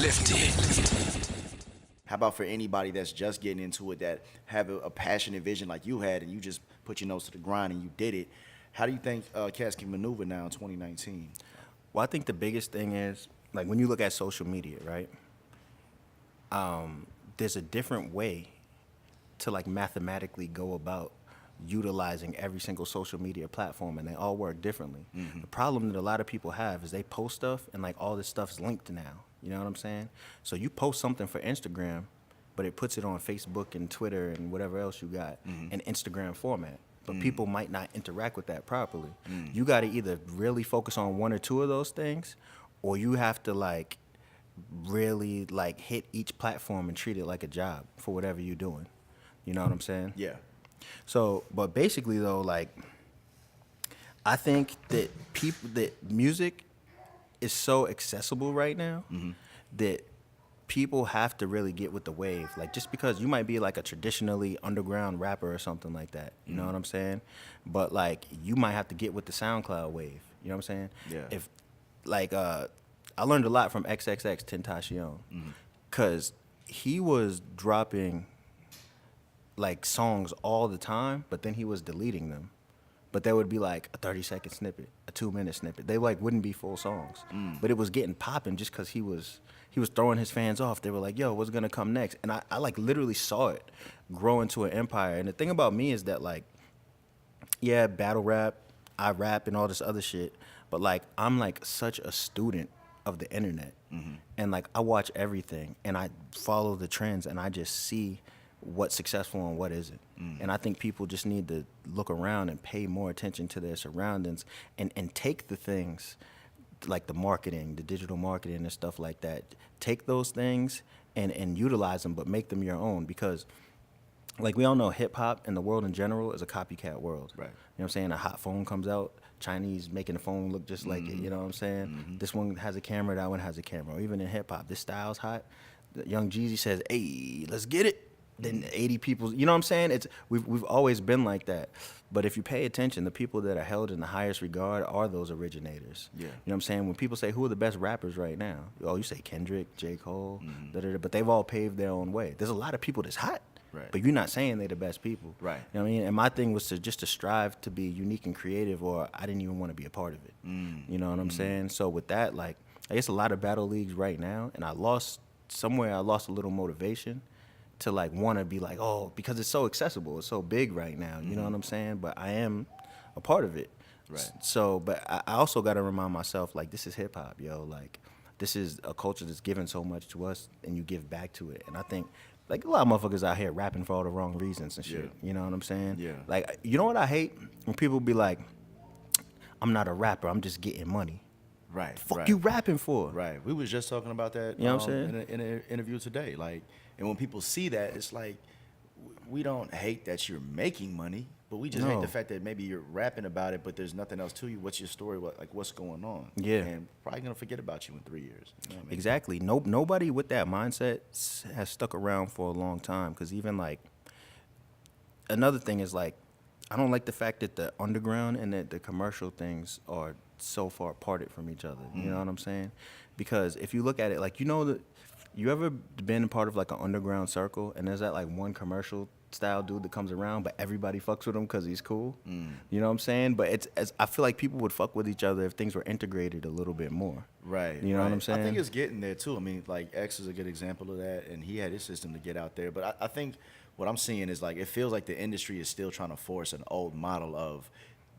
Lifted. How about for anybody that's just getting into it that have a passionate vision like you had and you just put your nose to the grind and you did it? How do you think cats can maneuver now in 2019? Well, I think the biggest thing is, like, when you look at social media, right? There's a different way to, like, mathematically go about utilizing every single social media platform, and they all work differently. Mm-hmm. The problem that a lot of people have is they post stuff, and, like, all this stuff's linked now. You know what I'm saying? So you post something for Instagram, but it puts it on Facebook and Twitter and whatever else you got in Instagram format. But people might not interact with that properly. You got to either really focus on one or two of those things, or you have to, like, really, like, hit each platform and treat it like a job for whatever you're doing. You know what I'm saying? Yeah. So, but basically though, like, I think that music is so accessible right now that people have to really get with the wave. Like, just because you might be like a traditionally underground rapper or something like that, you know what I'm saying? But, like, you might have to get with the SoundCloud wave. You know what I'm saying? Yeah. If, like, I learned a lot from XXX Tentacion, because he was dropping, like, songs all the time, but then he was deleting them. But there would be, like, a 30-second snippet, a 2-minute snippet. They, like, wouldn't be full songs. But it was getting popping just because he was throwing his fans off. They were like, yo, what's going to come next? And I, like, literally saw it grow into an empire. And the thing about me is that, like, yeah, battle rap, I rap and all this other shit. But, like, I'm, like, such a student of the internet. And, like, I watch everything. And I follow the trends. And I just see what's successful and what isn't. And I think people just need to look around and pay more attention to their surroundings and take the things like the marketing, the digital marketing and stuff like that. Take those things and utilize them, but make them your own, because, like, we all know hip hop and the world in general is a copycat world. Right. You know what I'm saying? A hot phone comes out, Chinese making the phone look just like it, you know what I'm saying? This one has a camera, that one has a camera. Or even in hip hop, this style's hot. Young Jeezy says, hey, let's get it. Then 80 people, you know what I'm saying? We've always been like that. But if you pay attention, the people that are held in the highest regard are those originators. Yeah. You know what I'm saying? When people say, who are the best rappers right now? Oh, you say Kendrick, J. Cole, but they've all paved their own way. There's a lot of people that's hot, but you're not saying they're the best people. Right. You know what I mean? And my thing was to strive to be unique and creative, or I didn't even want to be a part of it. You know what I'm saying? So with that, like, I guess a lot of battle leagues right now, and I lost a little motivation to, like, want to be like, oh, because it's so accessible, it's so big right now, you know what I'm saying? But I am a part of it. Right. So, but I also got to remind myself, like, this is hip hop, yo. Like, this is a culture that's given so much to us, and you give back to it. And I think, like, a lot of motherfuckers out here rapping for all the wrong reasons and shit. You know what I'm saying? Yeah. Like, you know what I hate? When people be like, I'm not a rapper, I'm just getting money. Right. Fuck you rapping for? Right. We was just talking about that, you know what I'm saying? In an interview today. Like, and when people see that, it's like, we don't hate that you're making money, but we just hate the fact that maybe you're rapping about it, but there's nothing else to you. What's your story? What's going on? Yeah. And probably going to forget about you in 3 years. You know what I mean? Exactly. Nobody with that mindset has stuck around for a long time. Because even, like, another thing is, like, I don't like the fact that the underground and the commercial things are so far parted from each other. You know what I'm saying? Because if you look at it, like, you know, you ever been a part of, like, an underground circle, and there's that, like, one commercial style dude that comes around, but everybody fucks with him because he's cool? You know what I'm saying? But I feel like people would fuck with each other if things were integrated a little bit more. Right. You know what I'm saying? I think it's getting there too. I mean, like, X is a good example of that, and he had his system to get out there. But I think what I'm seeing is, like, it feels like the industry is still trying to force an old model of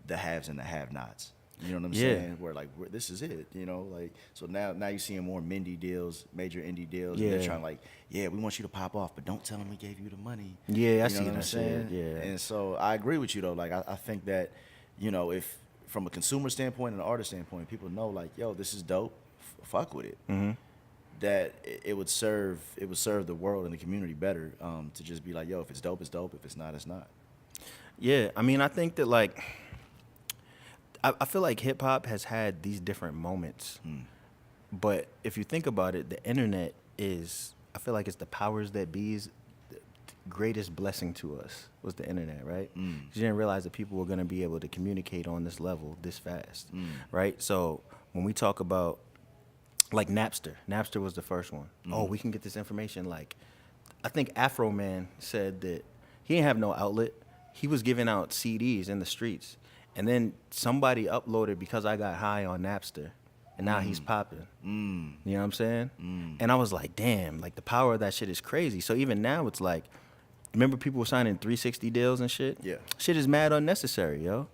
the haves and the have-nots. You know what I'm saying? Where, like, this is it, you know? Like, so now you're seeing more Mindy deals, major indie deals, and they're trying, like, we want you to pop off, but don't tell them we gave you the money. Yeah, I see what I'm saying. Yeah. And so I agree with you, though. Like, I think that, you know, if from a consumer standpoint and an artist standpoint, people know, like, yo, this is dope, fuck with it. That it would serve the world and the community better to just be like, yo, if it's dope, it's dope. If it's not, it's not. Yeah, I mean, I think that, like, I feel like hip hop has had these different moments, but if you think about it, the internet is, I feel like it's the powers that be's greatest blessing to us was the internet, right? 'Cause you didn't realize that people were going to be able to communicate on this level this fast, right? So when we talk about like Napster. Napster was the first one. Oh, we can get this information. Like, I think Afro Man said that he didn't have no outlet. He was giving out CDs in the streets, and then somebody uploaded Because I Got High on Napster, and now he's popping. You know what I'm saying? And I was like, damn, like the power of that shit is crazy. So even now, it's like, remember people were signing 360 deals and shit? Yeah. Shit is mad unnecessary, yo.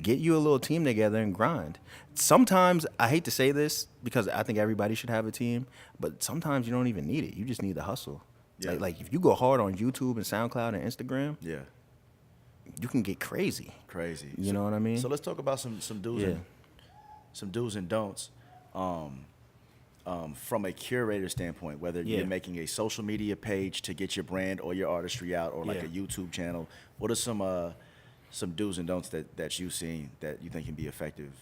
Get you a little team together and grind. Sometimes, I hate to say this because I think everybody should have a team, but sometimes you don't even need it. You just need the hustle. Yeah. Like if you go hard on YouTube and SoundCloud and Instagram, Yeah. you can get crazy. Crazy. You know what I mean? So let's talk about some do's Yeah. and some do's and don'ts. From a curator standpoint, whether Yeah. you're making a social media page to get your brand or your artistry out, or like Yeah. a YouTube channel, what are some do's and don'ts that you've seen that you think can be effective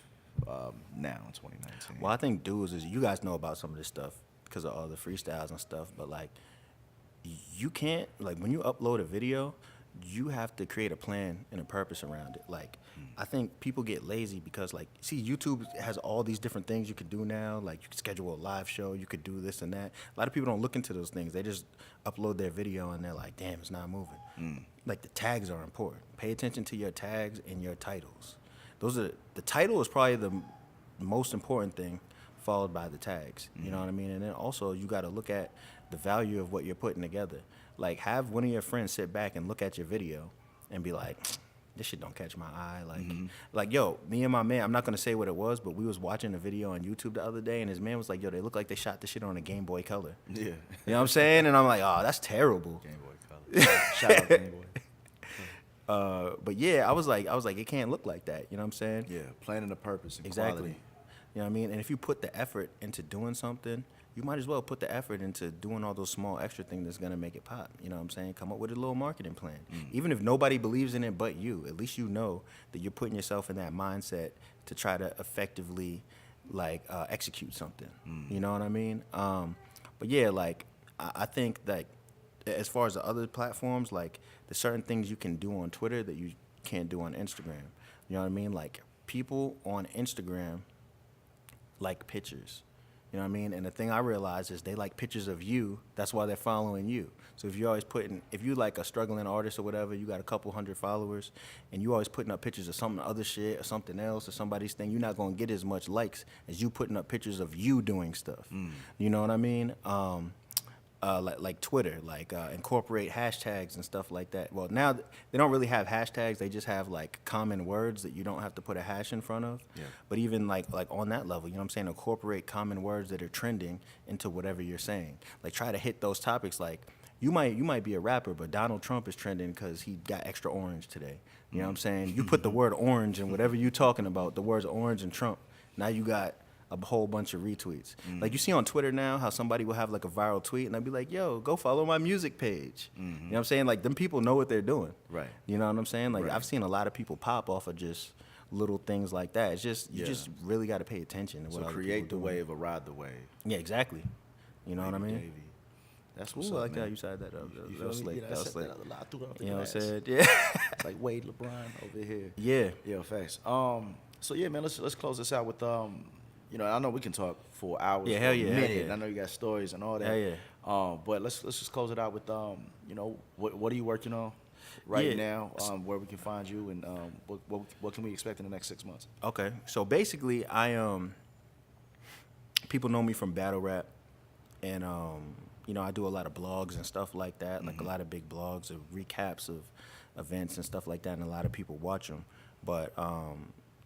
now in 2019? Well, I think dudes is you guys know about some of this stuff because of all the freestyles and stuff, but like you can't like when you upload a video, you have to create a plan and a purpose around it. Like I think people get lazy because like see YouTube has all these different things you could do now. Like you could schedule a live show, you could do this and that. A lot of people don't look into those things. They just upload their video and they're like, damn, it's not moving. Like the tags are important. Pay attention to your tags and your titles. The title is probably the most important thing, followed by the tags. You know what I mean? And then also you got to look at the value of what you're putting together. Like have one of your friends sit back and look at your video and be like, this shit don't catch my eye. Like yo, me and my man, I'm not gonna say what it was, but we was watching a video on YouTube the other day, and his man was like, yo, they look like they shot this shit on a Game Boy Color. Yeah. You know what I'm saying? And I'm like, oh, that's terrible. Game Boy Color. Shout out Game Boy. But yeah, I was like, it can't look like that. You know what I'm saying? Yeah, planning a purpose and Exactly. quality. You know what I mean? And if you put the effort into doing something, you might as well put the effort into doing all those small extra things that's gonna make it pop. You know what I'm saying? Come up with a little marketing plan. Even if nobody believes in it but you, at least you know that you're putting yourself in that mindset to try to effectively execute something. You know what I mean? But yeah, like I think that as far as the other platforms, like there's certain things you can do on Twitter that you can't do on Instagram. You know what I mean? Like people on Instagram like pictures. You know what I mean? And the thing I realized is they like pictures of you. That's why they're following you. So if you're always if you like a struggling artist or whatever, you got a couple hundred followers, and you always putting up pictures of some other shit or something else or somebody's thing, you're not gonna get as much likes as you putting up pictures of you doing stuff. You know what I mean? Like Twitter, incorporate hashtags and stuff like that. Well, now they don't really have hashtags. They just have like common words that you don't have to put a hash in front of. Yeah. But even like on that level, you know what I'm saying? Incorporate common words that are trending into whatever you're saying. Like try to hit those topics. Like you might be a rapper, but Donald Trump is trending because he got extra orange today. You know what I'm saying? You put the word orange in whatever you're talking about. The words orange and Trump. Now you got a whole bunch of retweets. Like you see on Twitter now how somebody will have like a viral tweet and they'll be like, yo, go follow my music page. You know what I'm saying? Like them people know what they're doing. Right. You know what I'm saying? Like Right. I've seen a lot of people pop off of just little things like that. It's just you Yeah. just really got to pay attention to what So other create people the doing. wave or ride the wave. Yeah, exactly. You know what I Baby mean? Davey. That's what's Ooh, I up, like man. how you said that up. You That was feel me? slick. Yeah, That I was said slick. that a lot. I threw that off the You know what I'm glass. saying? Yeah. It's like Wade LeBron over here. Yeah. Yeah, facts. So yeah, man, let's close this out with I know we can talk for hours. Yeah, for hell a yeah, hell minute, yeah. and I know you got stories and all that. Hell yeah. But let's just close it out with what are you working on right Yeah. now? Where we can find you, and what can we expect in the next 6 months? Okay, so basically, people know me from battle rap, and I do a lot of blogs and stuff like that, like a lot of big blogs of recaps of events and stuff like that, and a lot of people watch them. But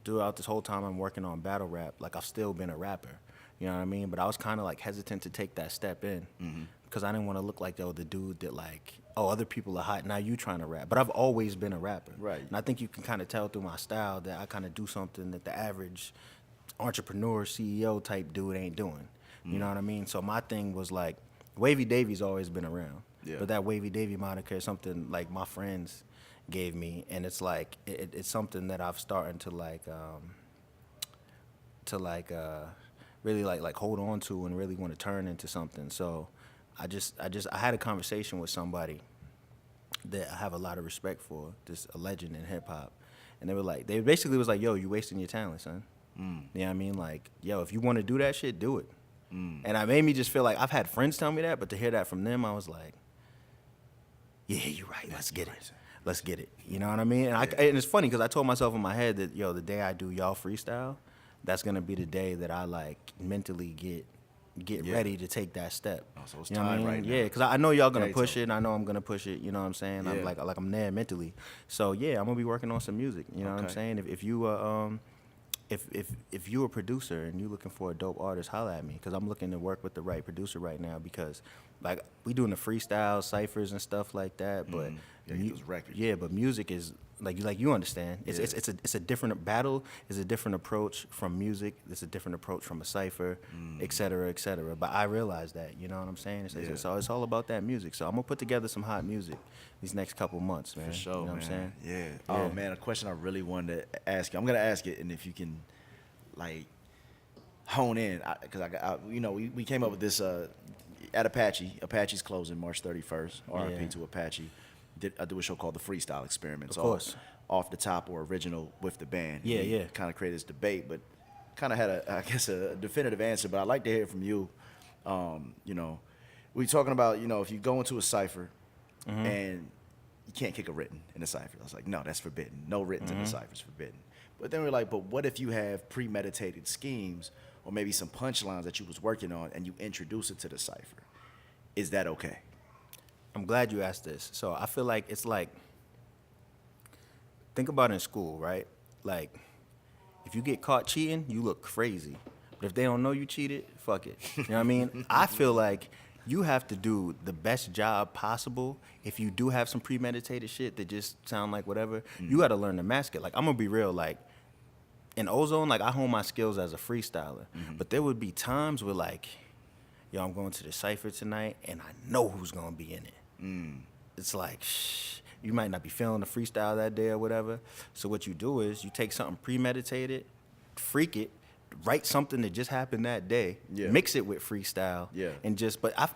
throughout this whole time I'm working on battle rap, like I've still been a rapper, you know what I mean? But I was kind of like hesitant to take that step in because I didn't want to look like the dude that like, oh, other people are hot, now you trying to rap. But I've always been a rapper. Right. And I think you can kind of tell through my style that I kind of do something that the average entrepreneur, CEO type dude ain't doing. You know what I mean? So my thing was like, Wavy Davy's always been around. Yeah. But that Wavy Davy moniker is something like my friends gave me, and it's like it's something that I've started to really like hold on to and really want to turn into something. So I had a conversation with somebody that I have a lot of respect for, a legend in hip hop, and they basically was like, yo, you wasting your talent, son. You know what I mean? Like, yo, if you want to do that shit, do it. And it made me just feel like I've had friends tell me that, but to hear that from them, I was like, yeah, you're right. Let's get it. Let's get it. You know what I mean? And it's funny because I told myself in my head that, yo, the day I do y'all freestyle, that's gonna be the day that I like mentally get ready to take that step. Oh, so it's you know what I time mean? right now. Yeah, because I know y'all gonna Okay, push so- it. And I know I'm gonna push it. You know what I'm saying? Yeah. I'm like I'm there mentally. So yeah, I'm gonna be working on some music. You know what I'm Okay. saying? If you if you a producer and you looking for a dope artist, holla at me because I'm looking to work with the right producer right now because like we doing the freestyle ciphers and stuff like that, but Yeah, get those records. yeah, but music is like you understand. It's Yeah. it's a different battle. It's a different approach from music. It's a different approach from a cipher, et cetera, et cetera. But I realize that, you know what I'm saying? It's all about that music. So I'm gonna put together some hot music these next couple months, man. For sure, you know man. what I'm saying? Yeah. Yeah. Oh man, a question I really wanted to ask you. I'm gonna ask it, and if you can, like, hone in, because we came up with this at Apache. Apache's closing March 31st. RIP Yeah. to Apache. I do a show called the Freestyle Experiment. Of So course. off the top or original with the band. Yeah, yeah. Kind of created this debate, but kind of had a definitive answer. But I'd like to hear from you. We talking about if you go into a cipher Mm-hmm. and you can't kick a written in a cipher. I was like, no, that's forbidden. No writtens Mm-hmm. in the cipher is forbidden. But then we're like, but what if you have premeditated schemes or maybe some punchlines that you was working on and you introduce it to the cipher? Is that okay? I'm glad you asked this. So I feel like it's like, think about it in school, right? Like, if you get caught cheating, you look crazy. But if they don't know you cheated, fuck it. You know what I mean? I feel like you have to do the best job possible. If you do have some premeditated shit that just sound like whatever, you got to learn to mask it. Like, I'm going to be real, like, in Ozone, like, I hone my skills as a freestyler. But there would be times where, like, yo, I'm going to the cipher tonight, and I know who's going to be in it. It's like, shh, you might not be feeling the freestyle that day or whatever. So what you do is you take something premeditated, freak it, write something that just happened that day, Yeah. mix it with freestyle, Yeah. and just, but I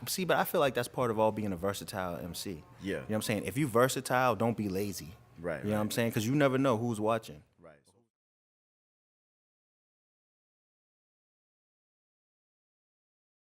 feel like that's part of all being a versatile MC. Yeah. You know what I'm saying? If you versatile, don't be lazy. Right, You know what I'm right. saying? Because you never know who's watching.